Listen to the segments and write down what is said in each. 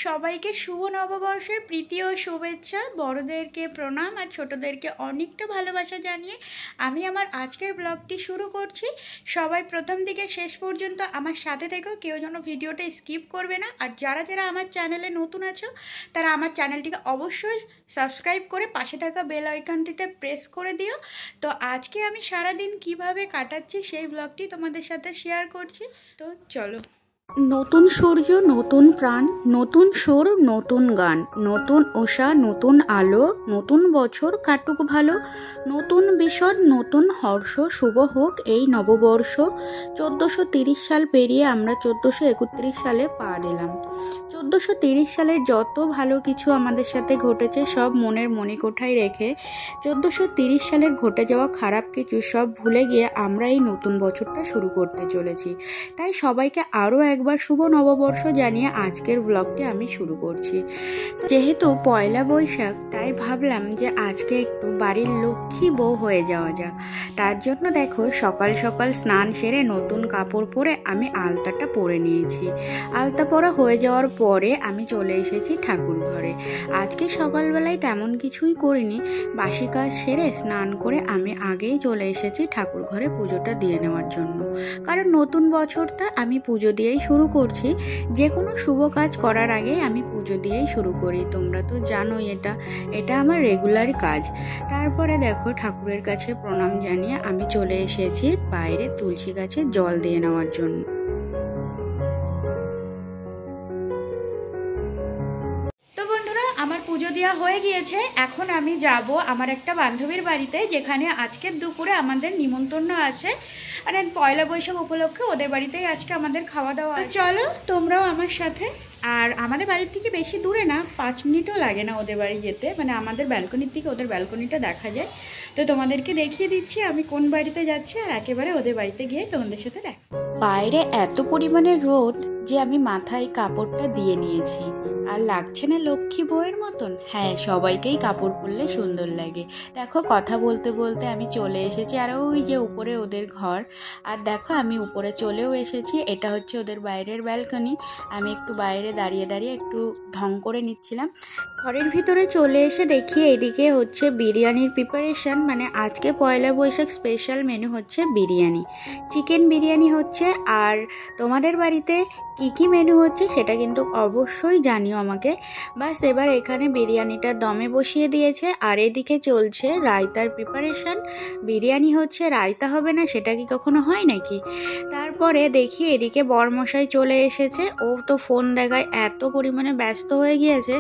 সবাইকে শুভ নববর্ষের প্রীতি ও শুভেচ্ছা। বড়দেরকে প্রণাম আর ছোটদেরকে অনেকটা ভালোবাসা জানিয়ে আমি আমার আজকের ব্লগটি শুরু করছি। সবাই প্রথম থেকে শেষ পর্যন্ত আমার সাথে থেকেও কেউ যেন ভিডিওটা স্কিপ করবে না। আর যারা যারা আমার চ্যানেলে নতুন আছো তারা আমার চ্যানেলটিকে অবশ্যই সাবস্ক্রাইব করে পাশে থাকা বেল আইকনটিতে প্রেস করে দিও। তো আজকে আমি সারাদিন কিভাবে কাটাচ্ছি সেই ব্লগটি তোমাদের সাথে শেয়ার করছি। তো চলো। নতুন সূর্য, নতুন প্রাণ, নতুন সুর, নতুন গান, নতুন উষা, নতুন আলো, নতুন বছর কাটুক ভালো, নতুন বিশদ, নতুন হর্ষ, শুভ হোক এই নববর্ষ। 1430 সাল পেরিয়ে আমরা 1431 সালে পা দিলাম। 1430 সালের যত ভালো কিছু আমাদের সাথে ঘটেছে সব মনের মণিকোঠায় রেখে 1430 সালের ঘটে যাওয়া খারাপ কিছু সব ভুলে গিয়ে আমরা এই নতুন বছরটা শুরু করতে চলেছি। তাই সবাইকে আরও একবার শুভ নববর্ষ জানিয়ে আজকের ব্লগটি আমি শুরু করছি। যেহেতু পয়লা বৈশাখ তাই ভাবলাম যে আজকে একটু বাড়ির লক্ষ্মী বউ হয়ে যাওয়া যাক। তার জন্য দেখো সকাল সকাল স্নান সেরে নতুন কাপড় পরে আমি আলতাটা পরে নিয়েছি। আলতা পরা হয়ে যাওয়ার পরে আমি চলে এসেছি ঠাকুর ঘরে। আজকে সকালবেলায় তেমন কিছুই করিনি, বাসি কাজ সেরে স্নান করে আমি আগেই চলে এসেছি ঠাকুর ঘরে পুজোটা দিয়ে নেওয়ার জন্য। কারণ নতুন বছরটা আমি পুজো দিয়েই শুরু করছি। যে কোনো শুভ কাজ করার আগে আমি পুজো দিয়েই শুরু করি, তোমরা তো জানোই এটা আমার রেগুলার কাজ। তারপরে দেখো ঠাকুরের কাছে প্রণাম জানিয়ে আমি চলে এসেছি বাইরে তুলসী গাছে জল দিয়ে নেওয়ার জন্য। আমার পুজো দেওয়া হয়ে গিয়েছে। এখন আমি যাব আমার একটা বান্ধবীর বাড়িতে, যেখানে আজকের দুপুরে আমাদের নিমন্ত্রণ আছে। মানে পয়লা বৈশাখ উপলক্ষে ওদের বাড়িতেই আজকে আমাদের খাওয়া দাওয়া। চলো তোমরাও আমার সাথে। আর আমাদের বাড়ির থেকে বেশি দূরে না, 5 মিনিটও লাগে না ওদের বাড়ি যেতে। মানে আমাদের ব্যালকনির থেকে ওদের ব্যালকনিটা দেখা যায়। তো তোমাদেরকে দেখিয়ে দিচ্ছি আমি কোন বাড়িতে যাচ্ছি, আর একেবারে ওদের বাড়িতে গিয়ে তোমাদের সাথে দেখা। বাইরে এত পরিমাণে রোদ যে আমি মাথায় কাপড়টা দিয়ে নিয়েছি। আর লাগছে না লক্ষ্মী বউয়ের মতন? হ্যাঁ, সবাইকেই কাপড় পরলে সুন্দর লাগে। দেখো কথা বলতে বলতে আমি চলে এসেছি, আর ওই যে উপরে ওদের ঘর। আর দেখো আমি উপরে চলেও এসেছি। এটা হচ্ছে ওদের বাইরের ব্যালকনি। আমি একটু বাইরে দাঁড়িয়ে দাঁড়িয়ে একটু ঢং করে নিচ্ছিলাম। ঘরের ভিতরে চলে এসে দেখি এইদিকে হচ্ছে বিরিয়ানির প্রিপারেশন। মানে আজকে পয়লা বৈশাখ স্পেশাল মেনু হচ্ছে বিরিয়ানি, চিকেন বিরিয়ানি হচ্ছে। আর তোমাদের বাড়িতে কি কি মেনু হচ্ছে সেটা কিন্তু অবশ্যই জানিও আমাকে। বাস এবার এখানে বিরিয়ানিটা দমে বসিয়ে দিয়েছে, আর এদিকে চলছে রায়তার প্রিপারেশন। বিরিয়ানি হচ্ছে, রায়তা হবে না সেটা কি কখনো হয় নাকি? তারপরে দেখি এদিকে বরমশাই চলে এসেছে। ও তো ফোন দেখায় এত পরিমাণে ব্যস্ত হয়ে গিয়েছে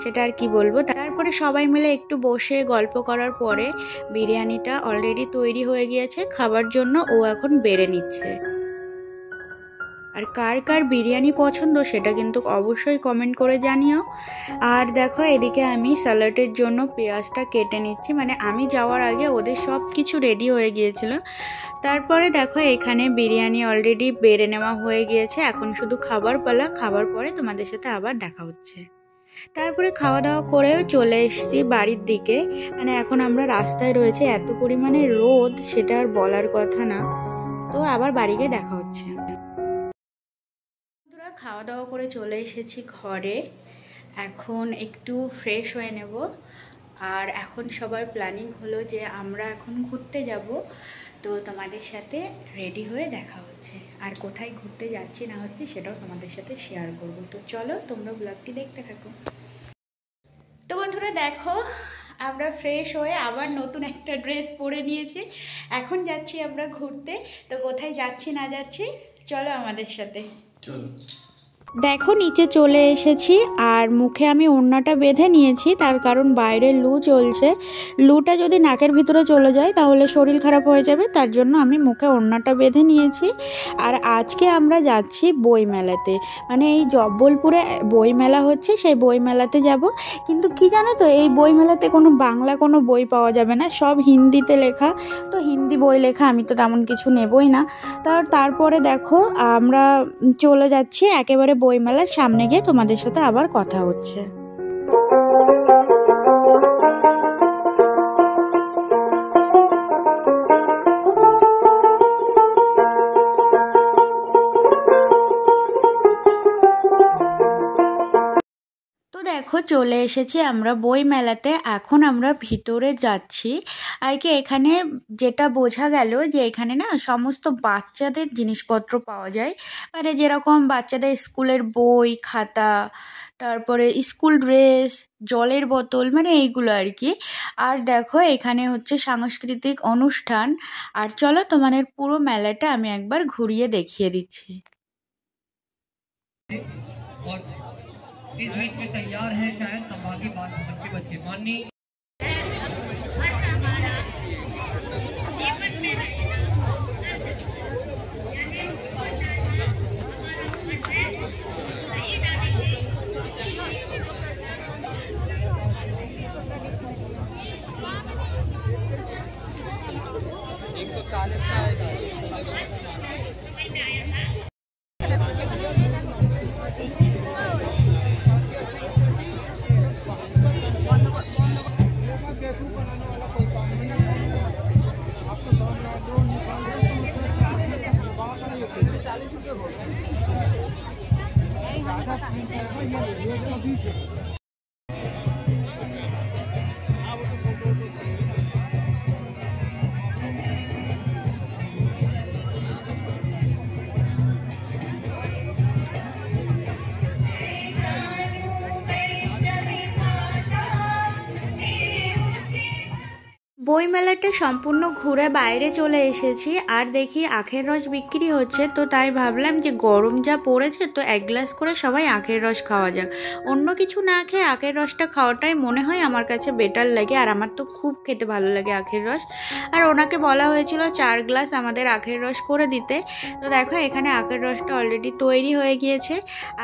সেটা আর কি বলবো। তারপরে সবাই মিলে একটু বসে গল্প করার পরে বিরিয়ানিটা অলরেডি তৈরি হয়ে গিয়েছে খাবার জন্য। ও এখন বেড়ে নিচ্ছে। আর কার কার বিরিয়ানি পছন্দ সেটা কিন্তু অবশ্যই কমেন্ট করে জানিও। আর দেখো এদিকে আমি স্যালাডের জন্য পেঁয়াজটা কেটে নিচ্ছি। মানে আমি যাওয়ার আগে ওদের সব কিছু রেডি হয়ে গিয়েছিল। তারপরে দেখো এখানে বিরিয়ানি অলরেডি বেড়ে নেওয়া হয়ে গিয়েছে। এখন শুধু খাবার পালা, খাবার পরে তোমাদের সাথে আবার দেখা হচ্ছে। তারপরে খাওয়া দাওয়া করেও চলে এসেছি বাড়ির দিকে। মানে এখন আমরা রাস্তায় রয়েছে, এত পরিমাণে রোদ সেটা আর বলার কথা না। তো আবার বাড়ি গিয়ে দেখা হচ্ছে। খাওয়া দাওয়া করে চলে এসেছি ঘরে। এখন একটু ফ্রেশ হয়ে নেব। আর এখন সবার প্ল্যানিং হলো যে আমরা এখন ঘুরতে যাব। তো তোমাদের সাথে রেডি হয়ে দেখা হচ্ছে। আর কোথায় ঘুরতে যাচ্ছি না হচ্ছে সেটাও তোমাদের সাথে শেয়ার করব। তো চলো তোমরা ব্লগটি দেখতে থাকো। তো বন্ধুরা দেখো আমরা ফ্রেশ হয়ে আবার নতুন একটা ড্রেস পরে নিয়েছি। এখন যাচ্ছি আমরা ঘুরতে। তো কোথায় যাচ্ছি না যাচ্ছি চলো আমাদের সাথে। চলো। দেখো নিচে চলে এসেছি, আর মুখে আমি ওড়নাটা বেঁধে নিয়েছি। তার কারণ বাইরে লু চলছে। লুটা যদি নাকের ভিতরে চলে যায় তাহলে শরীর খারাপ হয়ে যাবে। তার জন্য আমি মুখে ওড়নাটা বেঁধে নিয়েছি। আর আজকে আমরা যাচ্ছি বইমেলাতে। মানে এই জব্বলপুরে বইমেলা হচ্ছে, সেই বইমেলাতে যাব। কিন্তু কি জানো তো, এই বইমেলাতে কোনো বাংলা কোনো বই পাওয়া যাবে না, সব হিন্দিতে লেখা। তো হিন্দি বই লেখা আমি তো তেমন কিছু নেবই না। তারপরে দেখো আমরা চলে যাচ্ছি একেবারে বইমেলার সামনে গিয়ে তোমাদের সাথে আবার কথা হচ্ছে। দেখো চলে এসেছি আমরা বই মেলাতে। এখন আমরা ভিতরে যাচ্ছি আর কি। এখানে যেটা বোঝা গেল যে এখানে না সমস্ত বাচ্চাদের জিনিসপত্র পাওয়া যায়, মানে যেরকম বাচ্চাদের স্কুলের বই খাতা, তারপরে স্কুল ড্রেস, জলের বোতল, মানে এইগুলো আর কি। আর দেখো এখানে হচ্ছে সাংস্কৃতিক অনুষ্ঠান। আর চলো তোমাদের পুরো মেলাটা আমি একবার ঘুরিয়ে দেখিয়ে দিচ্ছি। और इस बीच में तैयार है शायद संभागी बाल भवन के बच्चे माननीय বইমেলাটা সম্পূর্ণ ঘুরে বাইরে চলে এসেছি আর দেখি আখের রস বিক্রি হচ্ছে। তো তাই ভাবলাম যে গরম যা পড়েছে তো এক গ্লাস করে সবাই আখের রস খাওয়া যাক। অন্য কিছু না খেয়ে আখের রসটা খাওয়াটাই মনে হয় আমার কাছে বেটার লাগে। আর আমার তো খুব খেতে ভালো লাগে আখের রস। আর ওনাকে বলা হয়েছিল 4 গ্লাস আমাদের আখের রস করে দিতে। তো দেখো এখানে আখের রসটা অলরেডি তৈরি হয়ে গিয়েছে।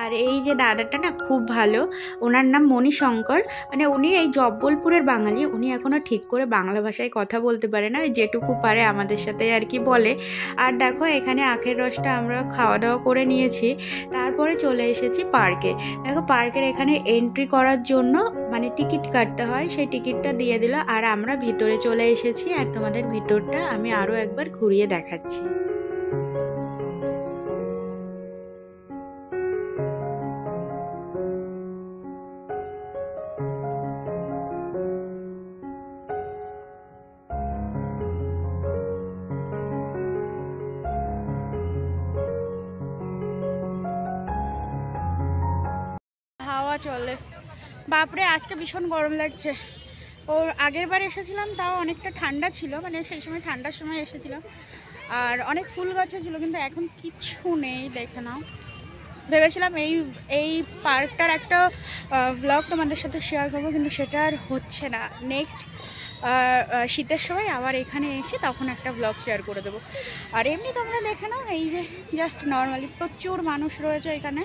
আর এই যে দাদাটা না খুব ভালো, ওনার নাম মণিশঙ্কর, মানে উনি এই জব্বলপুরের বাঙালি। উনি এখনো ঠিক করে বাংলা ভাষায় কথা বলতে পারে না, ওই যেটুকু পারে আমাদের সাথে আর কি বলে। আর দেখো এখানে আখের রসটা আমরা খাওয়া দাওয়া করে নিয়েছি। তারপরে চলে এসেছি পার্কে। দেখো পার্কের এখানে এন্ট্রি করার জন্য মানে টিকিট কাটতে হয়, সেই টিকিটটা দিয়ে দিল। আর আমরা ভিতরে চলে এসেছি আর তোমাদের ভিতরটা আমি আরও একবার ঘুরিয়ে দেখাচ্ছি। হাওয়া চলে, বাপরে আজকে ভীষণ গরম লাগছে। ওর আগের বার এসেছিলাম তাও অনেকটা ঠান্ডা ছিল, মানে সেই সময় ঠান্ডার সময় এসেছিলাম। আর অনেক ফুল গাছও ছিল, কিন্তু এখন কিচ্ছু নেই। দেখে নাও, ভেবেছিলাম এই পার্কটার একটা ব্লগ তোমাদের সাথে শেয়ার করবো, কিন্তু সেটা আর হচ্ছে না। নেক্সট শীতের সময় আবার এখানে এসে তখন একটা ব্লগ শেয়ার করে দেবো। আর এমনি তোমরা দেখে নাও, এই যে জাস্ট নর্মালি প্রচুর মানুষ রয়েছে এখানে।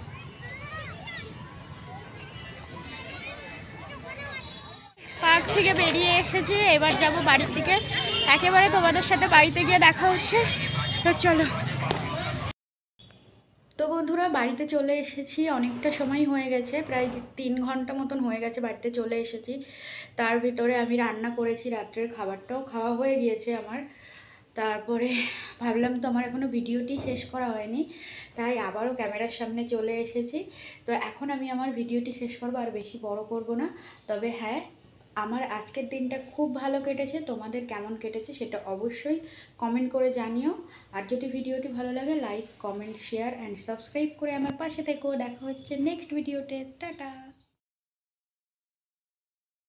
পার্ক থেকে বেরিয়ে এসেছি, এবার যাব বাড়ির দিকে। একেবারে তোমাদের সাথে বাড়িতে গিয়ে দেখা হচ্ছে, তো চলো। তো বন্ধুরা বাড়িতে চলে এসেছি, অনেকটা সময় হয়ে গেছে, প্রায় 3 ঘন্টা মতন হয়ে গেছে বাড়িতে চলে এসেছি। তার ভিতরে আমি রান্না করেছি, রাত্রের খাবারটাও খাওয়া হয়ে গিয়েছে আমার। তারপরে ভাবলাম তো আমার এখনও ভিডিওটি শেষ করা হয়নি, তাই আবারও ক্যামেরার সামনে চলে এসেছি। তো এখন আমি আমার ভিডিওটি শেষ করবো, আর বেশি বড় করব না। তবে হ্যাঁ, আমার আজকের দিনটা খুব ভালো কেটেছে। তোমাদের কেমন কেটেছে সেটা অবশ্যই কমেন্ট করে জানিও। আর যদি ভিডিওটি ভালো লাগে like comment share and subscribe করে আমার পাশে থেকো। দেখা হচ্ছে নেক্সট ভিডিওতে। টাটা।